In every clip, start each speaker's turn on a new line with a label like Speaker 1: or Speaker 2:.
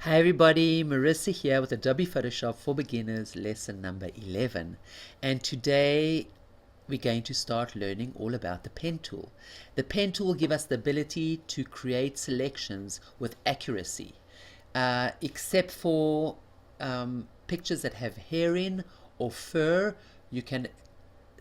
Speaker 1: Hi everybody, Marissa here with Adobe Photoshop for Beginners lesson number 11, and today we're going to start learning all about the pen tool. The pen tool will give us the ability to create selections with accuracy, except for pictures that have hair in or fur. You can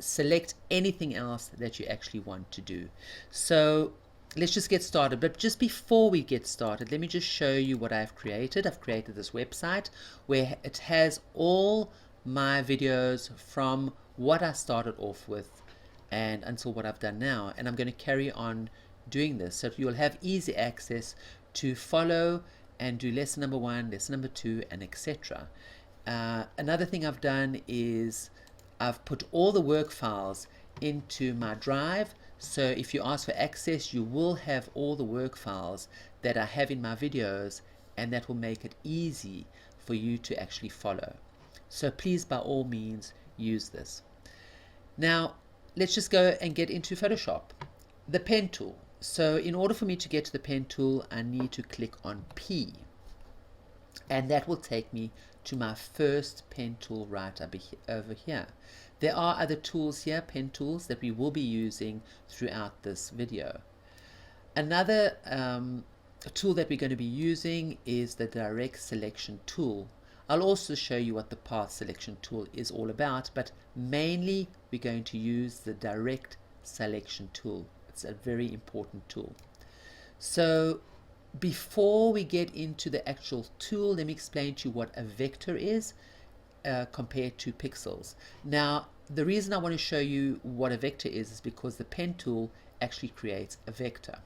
Speaker 1: select anything else that you actually want to do. So let's just get started. But just before we get started, let me just show you what I've created. I've created this website where it has all my videos from what I started off with and until what I've done now, and I'm going to carry on doing this so you'll have easy access to follow and do lesson number 1, lesson number 2, and etc. Another thing I've done is I've put all the work files into my drive, so if you ask for access you will have all the work files that I have in my videos, and that will make it easy for you to actually follow. So please, by all means, use this. Now let's just go and get into Photoshop. The pen tool. So in order for me to get to the pen tool, I need to click on P, and that will take me to my first pen tool right over here. There are other tools here, pen tools, that we will be using throughout this video. Another tool that we're going to be using is the direct selection tool. I'll also show you what the path selection tool is all about, but mainly we're going to use the direct selection tool. It's a very important tool. So before we get into the actual tool, let me explain to you what a vector is compared to pixels. Now, the reason I want to show you what a vector is because the pen tool actually creates a vector.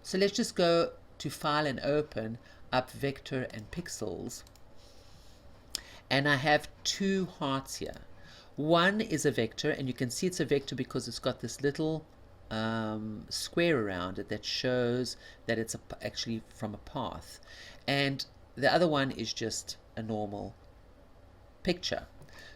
Speaker 1: So let's just go to File and open up Vector and Pixels. And I have two hearts here. One is a vector, and you can see it's a vector because it's got this little square around it that shows that it's actually from a path, and the other one is just a normal picture.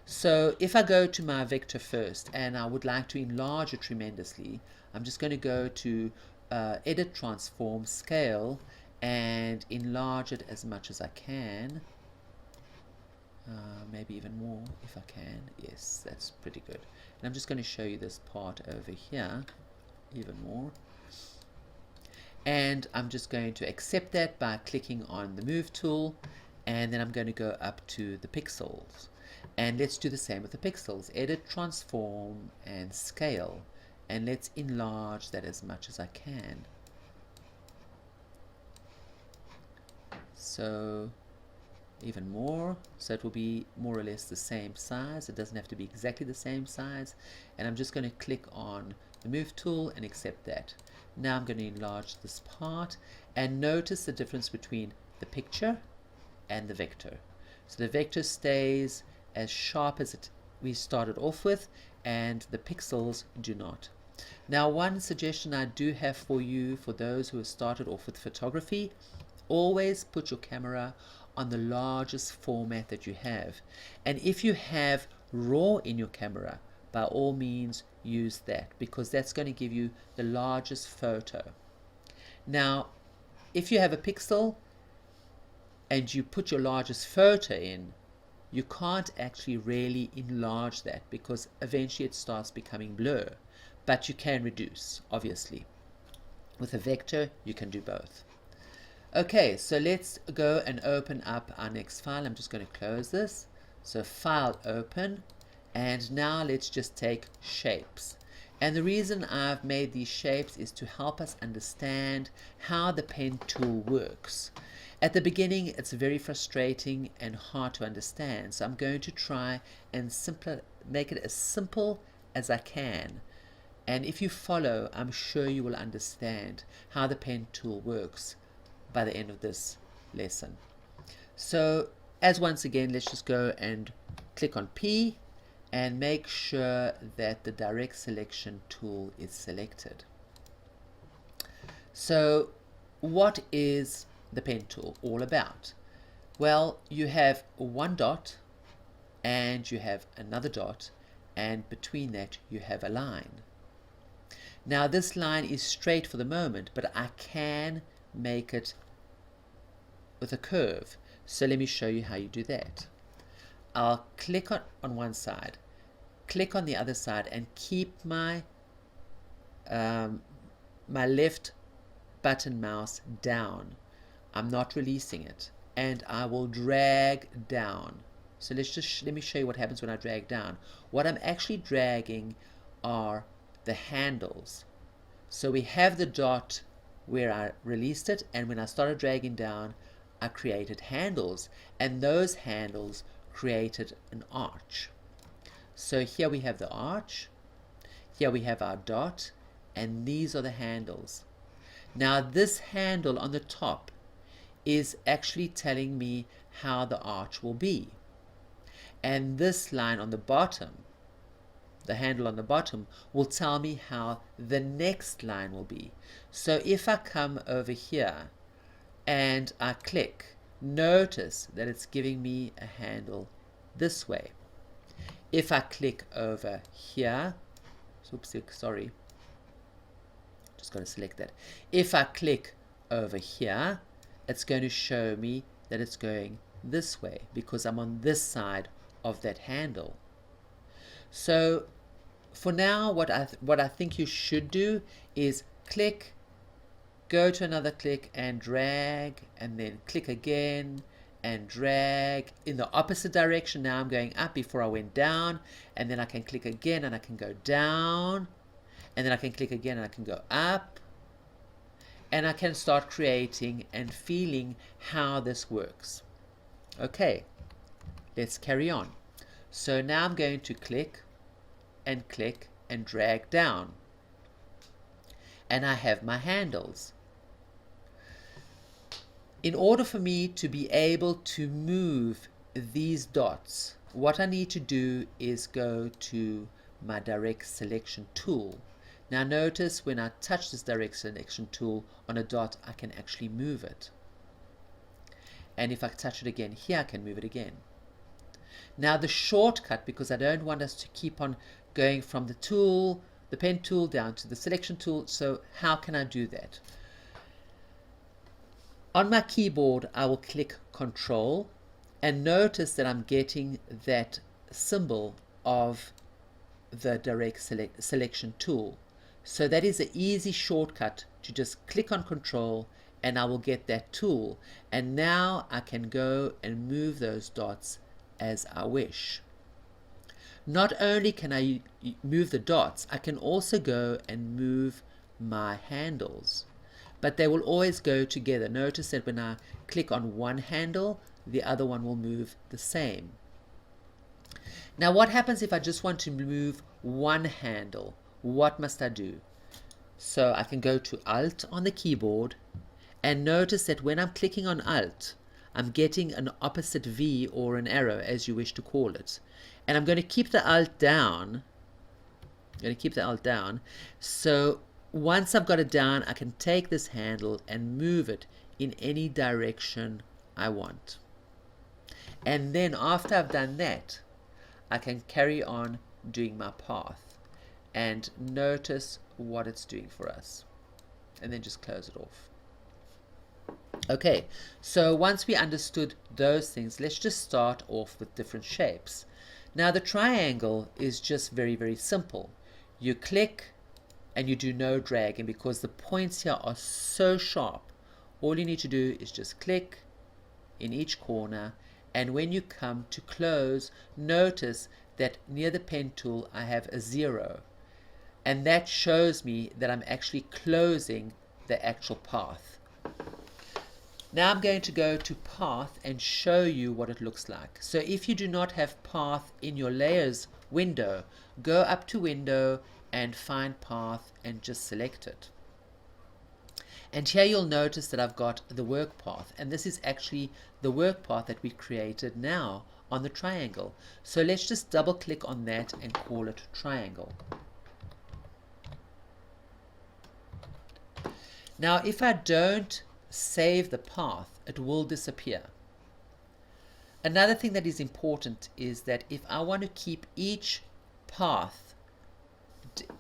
Speaker 1: So if I go to my vector first and I would like to enlarge it tremendously, I'm just going to go to Edit, Transform, Scale, and enlarge it as much as I can. Maybe even more if I can. Yes, that's pretty good. And I'm just going to show you this part over here even more, and I'm just going to accept that by clicking on the move tool, and then I'm going to go up to the pixels, and let's do the same with the pixels. Edit, transform, and scale, and let's enlarge that as much as I can. So even more, so it will be more or less the same size. It doesn't have to be exactly the same size, and I'm just going to click on the move tool and accept that. Now I'm going to enlarge this part, and notice the difference between the picture and the vector. So the vector stays as sharp as we started off with, and the pixels do not. Now, one suggestion I do have for you, for those who have started off with photography, always put your camera on the largest format that you have, and if you have RAW in your camera, by all means use that, because that's going to give you the largest photo. Now if you have a pixel and you put your largest photo in, you can't actually really enlarge that because eventually it starts becoming blur, but you can reduce. Obviously with a vector you can do both. Okay, so let's go and open up our next file. I'm just going to close this. So File, Open, and now let's just take shapes. And the reason I've made these shapes is to help us understand how the pen tool works. At the beginning it's very frustrating and hard to understand, so I'm going to try and make it as simple as I can. And if you follow, I'm sure you will understand how the pen tool works by the end of this lesson. So as once again, let's just go and click on P and make sure that the direct selection tool is selected. So what is the pen tool all about? Well, you have one dot and you have another dot, and between that you have a line. Now this line is straight for the moment, but I can make it with a curve. So let me show you how you do that. I'll click on one side, click on the other side, and keep my my left button mouse down. I'm not releasing it, and I will drag down. So let me show you what happens when I drag down. What I'm actually dragging are the handles. So we have the dot where I released it, and when I started dragging down, I created handles, and those handles created an arch. So here we have the arch, here we have our dot, and these are the handles. Now this handle on the top is actually telling me how the arch will be. And this line on the bottom, the handle on the bottom, will tell me how the next line will be. So if I come over here and I click, notice that it's giving me a handle this way. If I click over here, oops, sorry, just got to select that. If I click over here, it's going to show me that it's going this way because I'm on this side of that handle. So for now, what I think you should do is click, go to another click and drag, and then click again and drag in the opposite direction. Now I'm going up before I went down, and then I can click again and I can go down, and then I can click again and I can go up, and I can start creating and feeling how this works. Okay, let's carry on. So now I'm going to click and drag down, and I have my handles. In order for me to be able to move these dots, what I need to do is go to my direct selection tool. Now notice when I touch this direct selection tool on a dot, I can actually move it. And if I touch it again here, I can move it again. Now the shortcut, because I don't want us to keep on going from the tool, the pen tool, down to the selection tool, so how can I do that? On my keyboard, I will click Control, and notice that I'm getting that symbol of the direct selection tool. So that is an easy shortcut to just click on Control, and I will get that tool. And now I can go and move those dots as I wish. Not only can I move the dots, I can also go and move my handles. But they will always go together. Notice that when I click on one handle, the other one will move the same. Now what happens if I just want to move one handle? What must I do? So I can go to Alt on the keyboard, and notice that when I'm clicking on Alt, I'm getting an opposite V or an arrow, as you wish to call it. And I'm going to keep the Alt down. I'm going to keep the Alt down. So once I've got it down, I can take this handle and move it in any direction I want. And then after I've done that, I can carry on doing my path. And notice what it's doing for us. And then just close it off. Okay, so once we understood those things, let's just start off with different shapes. Now the triangle is just very, very simple. You click and you do no dragging because the points here are so sharp. All you need to do is just click in each corner, and when you come to close, notice that near the pen tool I have a 0, and that shows me that I'm actually closing the actual path. Now I'm going to go to path and show you what it looks like. So if you do not have path in your layers window, go up to window and find path and just select it. And here you'll notice that I've got the work path, and this is actually the work path that we created now on the triangle. So let's just double click on that and call it triangle. Now if I don't save the path, it will disappear. Another thing that is important is that if I want to keep each path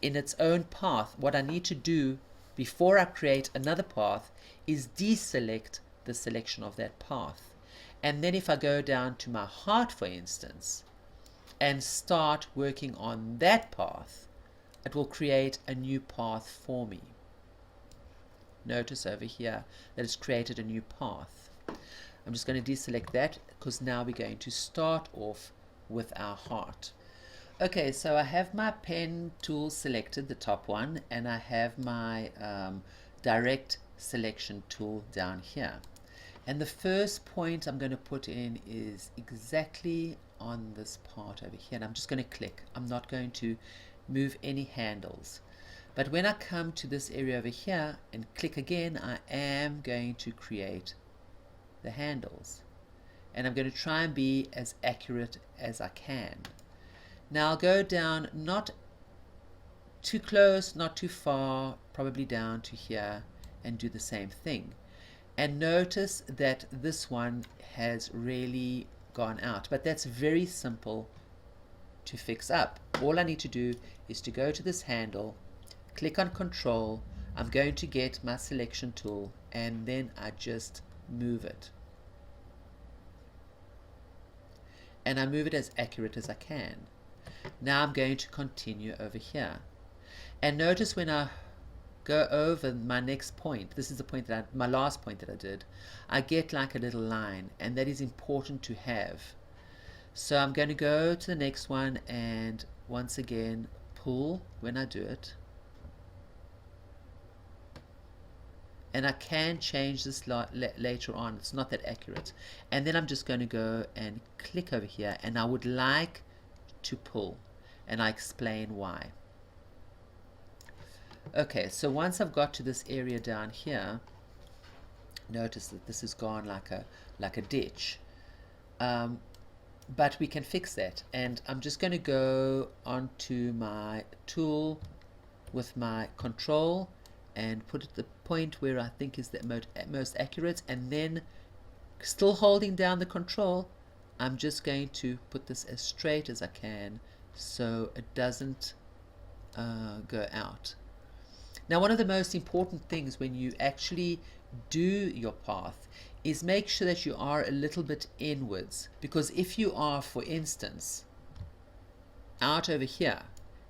Speaker 1: in its own path, what I need to do before I create another path is deselect the selection of that path. And then if I go down to my heart, for instance, and start working on that path, it will create a new path for me. Notice over here that it's created a new path. I'm just going to deselect that because now we're going to start off with our heart. Okay, so I have my pen tool selected, the top one, and I have my direct selection tool down here. And the first point I'm going to put in is exactly on this part over here. And I'm just going to click. I'm not going to move any handles. But when I come to this area over here and click again, I am going to create the handles. And I'm going to try and be as accurate as I can. Now I'll go down, not too close, not too far, probably down to here, and do the same thing. And notice that this one has really gone out, but that's very simple to fix up. All I need to do is to go to this handle, click on Control, I'm going to get my selection tool, and then I just move it. And I move it as accurate as I can. Now I'm going to continue over here. And notice when I go over my next point, this is the point that my last point that I did, I get like a little line, and that is important to have. So I'm going to go to the next one and once again pull when I do it. And I can change this later on, it's not that accurate. And then I'm just going to go and click over here, and I would like to pull, and I explain why. Okay, so once I've got to this area down here, notice that this has gone like a ditch. But we can fix that, and I'm just going to go onto my tool with my Control and put it at the point where I think is the most accurate, and then still holding down the Control, I'm just going to put this as straight as I can so it doesn't go out. Now, one of the most important things when you actually do your path is make sure that you are a little bit inwards, because if you are, for instance, out over here,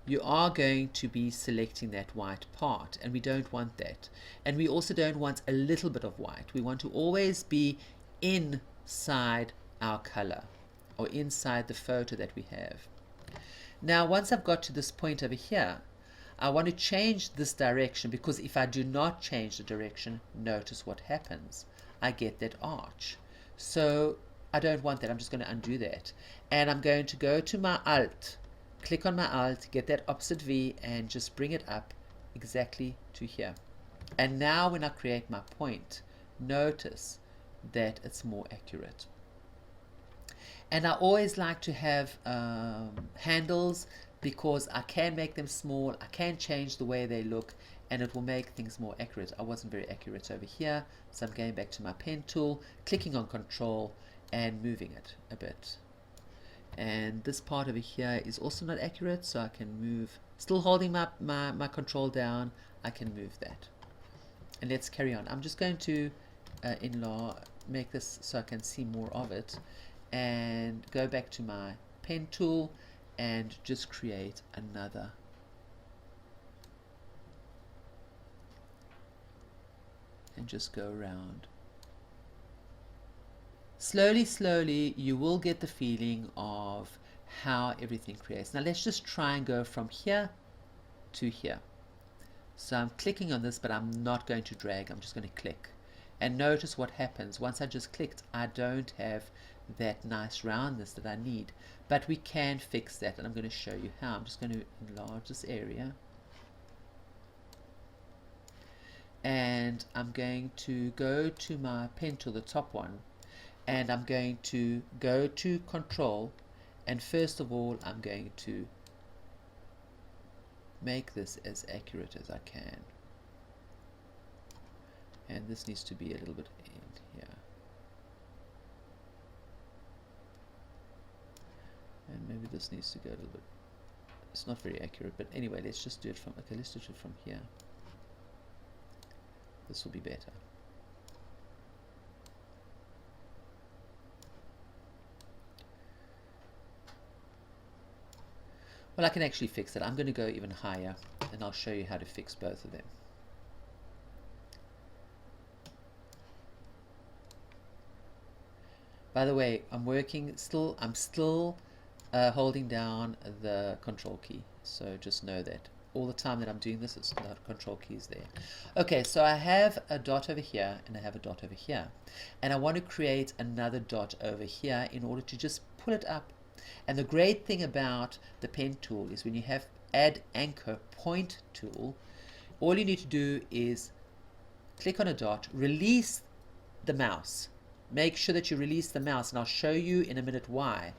Speaker 1: you are going to be selecting that white part, and we don't want that. And we also don't want a little bit of white. We want to always be inside our color, or inside the photo that we have. Now, once I've got to this point over here, I want to change this direction, because if I do not change the direction, notice what happens. I get that arch. So I don't want that. I'm just going to undo that. And I'm going to go to my Alt, click on my Alt, get that opposite V, and just bring it up exactly to here. And now when I create my point, notice that it's more accurate. And I always like to have handles, because I can make them small, I can change the way they look, and it will make things more accurate. I wasn't very accurate over here, so I'm going back to my pen tool, clicking on Control and moving it a bit. And this part over here is also not accurate, so I can move, still holding my Control down, I can move that. And let's carry on. I'm just going to make this so I can see more of it, and go back to my pen tool and just create another. And just go around. Slowly, slowly, you will get the feeling of how everything creates. Now let's just try and go from here to here. So I'm clicking on this, but I'm not going to drag, I'm just going to click. And notice what happens. Once I just clicked, I don't have that nice roundness that I need. But we can fix that, and I'm going to show you how. I'm just going to enlarge this area. And I'm going to go to my pen tool, the top one, and I'm going to go to Control, and first of all I'm going to make this as accurate as I can. And this needs to be a little bit in here. And maybe this needs to go a little bit, it's not very accurate, but anyway, let's just do it from, okay, let's do it from here. This will be better. Well, I can actually fix it. I'm going to go even higher, and I'll show you how to fix both of them. By the way, I'm still holding down the control key, so just know that all the time that I'm doing this, the control key is there. Okay, so I have a dot over here and I have a dot over here, and I want to create another dot over here in order to just pull it up. And the great thing about the pen tool is when you have add anchor point tool, all you need to do is click on a dot, release the mouse. Make sure that you release the mouse, and I'll show you in a minute why.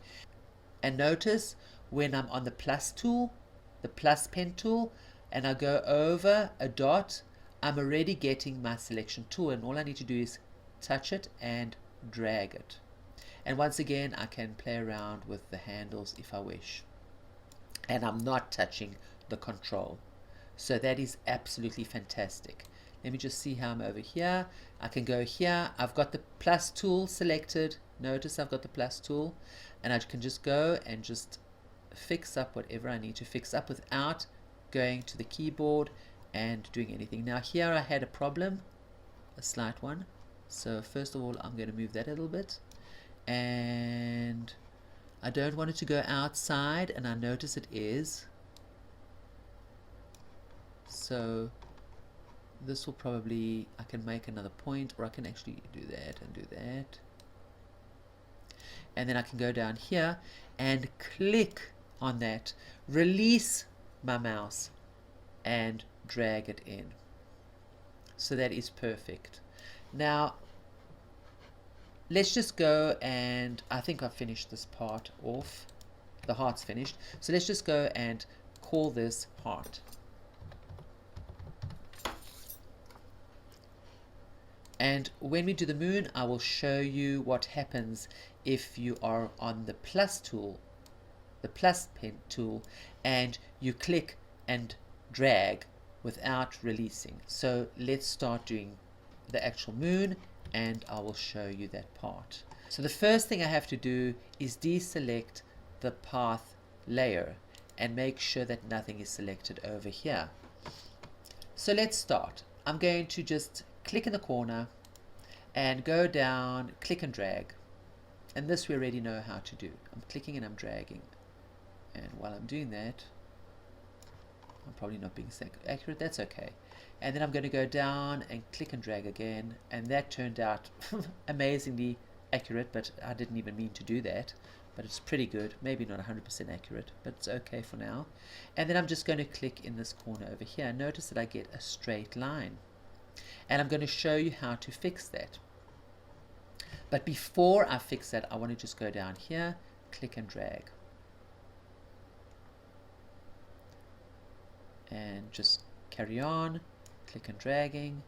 Speaker 1: And notice when I'm on the plus tool, the plus pen tool, and I go over a dot, I'm already getting my selection tool, and all I need to do is touch it and drag it. And once again, I can play around with the handles if I wish. And I'm not touching the control. So that is absolutely fantastic. Let me just see how I'm over here. I can go here. I've got the plus tool selected. Notice I've got the plus tool. And I can just go and just fix up whatever I need to fix up without going to the keyboard and doing anything. Now here I had a problem, a slight one. So first of all, I'm going to move that a little bit. And I don't want it to go outside, and I notice it is. So this will probably, I can make another point, or I can actually do that and do that. And then I can go down here and click on that, release my mouse, and drag it in. So that is perfect. Now, let's just go, and I think I've finished this part off. The heart's finished. So let's just go and call this heart. And when we do the moon, I will show you what happens if you are on the plus tool, the plus pen tool, and you click and drag without releasing. So let's start doing the actual moon, and I will show you that part. So the first thing I have to do is deselect the path layer and make sure that nothing is selected over here. So let's start. I'm going to just click in the corner and go down, click and drag. And this we already know how to do. I'm clicking and I'm dragging. And while I'm doing that, I'm probably not being accurate, that's okay. And then I'm going to go down and click and drag again, and that turned out amazingly accurate, but I didn't even mean to do that. But it's pretty good, maybe not 100% accurate, but it's okay for now. And then I'm just going to click in this corner over here. Notice that I get a straight line. And I'm going to show you how to fix that. But before I fix that, I want to just go down here, click and drag. And just carry on, click and dragging.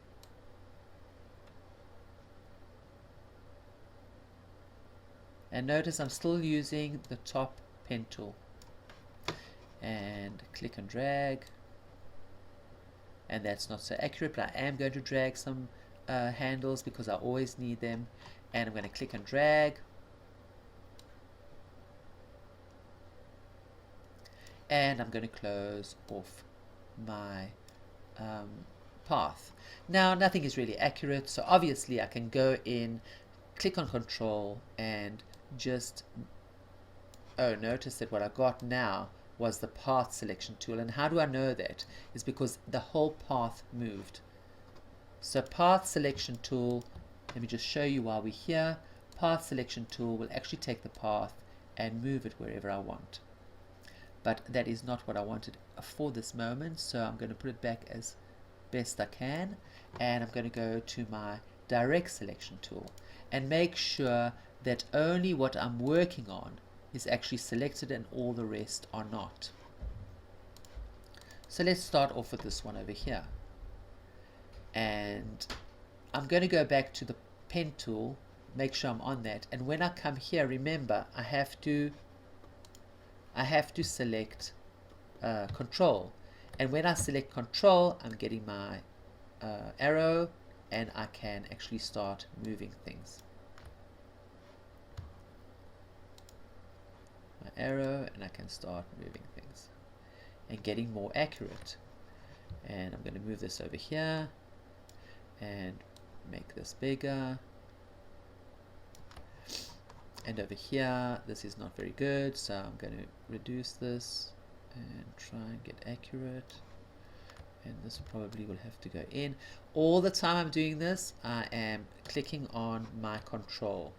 Speaker 1: And notice I'm still using the top pen tool. And click and drag. And that's not so accurate, but I am going to drag some handles because I always need them. And I'm going to click and drag. And I'm going to close off my path. Now nothing is really accurate, so obviously I can go in, click on control, and just notice that what I got now was the path selection tool. And how do I know that? Is because the whole path moved. So path selection tool, let me just show you while we're here. Path selection tool will actually take the path and move it wherever I want. But that is not what I wanted for this moment, so I'm going to put it back as best I can, and I'm going to go to my direct selection tool and make sure that only what I'm working on is actually selected and all the rest are not. So let's start off with this one over here, and I'm going to go back to the pen tool, make sure I'm on that, and when I come here, remember I have to select control, and when I select control, I'm getting my arrow, and I can actually start moving things. My arrow, and I can start moving things. and getting more accurate. And I'm going to move this over here and make this bigger. And over here, this is not very good, so I'm going to reduce this and try and get accurate. And this probably will have to go in. All the time I'm doing this, I am clicking on my control.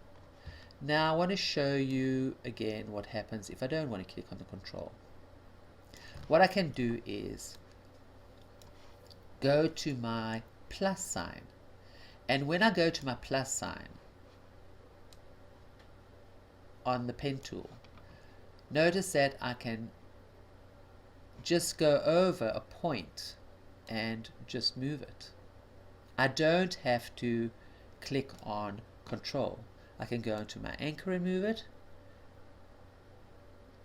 Speaker 1: Now I want to show you again what happens if I don't want to click on the control. What I can do is go to my plus sign. And when I go to my plus sign on the pen tool, notice that I can just go over a point and just move it. I don't have to click on control. I can go into my anchor and move it.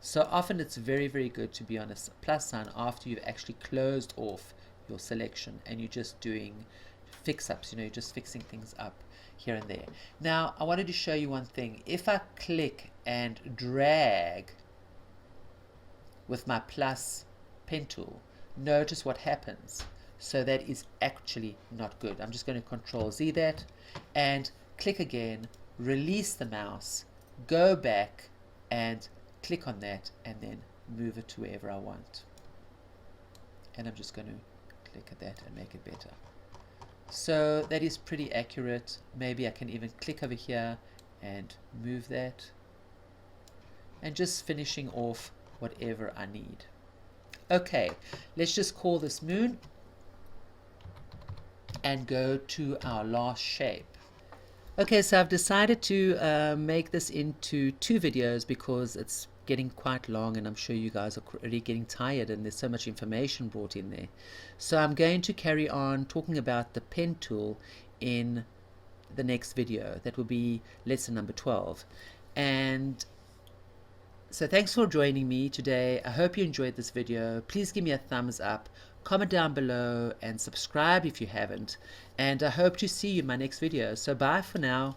Speaker 1: So often it's very, very good to be on a plus sign after you've actually closed off your selection and you're just doing fix-ups, you're just fixing things up here and there. Now I wanted to show you one thing. If I click and drag with my plus pen tool, notice what happens. So that is actually not good. I'm just going to Control Z that and click again, release the mouse, go back and click on that and then move it to wherever I want. And I'm just going to click at that and make it better. So that is pretty accurate. Maybe I can even click over here and move that. And just finishing off whatever I need. Okay, let's just call this moon and go to our last shape. Okay, so I've decided to make this into 2 videos because it's getting quite long and I'm sure you guys are already getting tired and there's so much information brought in there. So I'm going to carry on talking about the pen tool in the next video. That will be lesson number 12. And so thanks for joining me today. I hope you enjoyed this video. Please give me a thumbs up, comment down below and subscribe if you haven't. And I hope to see you in my next video. So bye for now.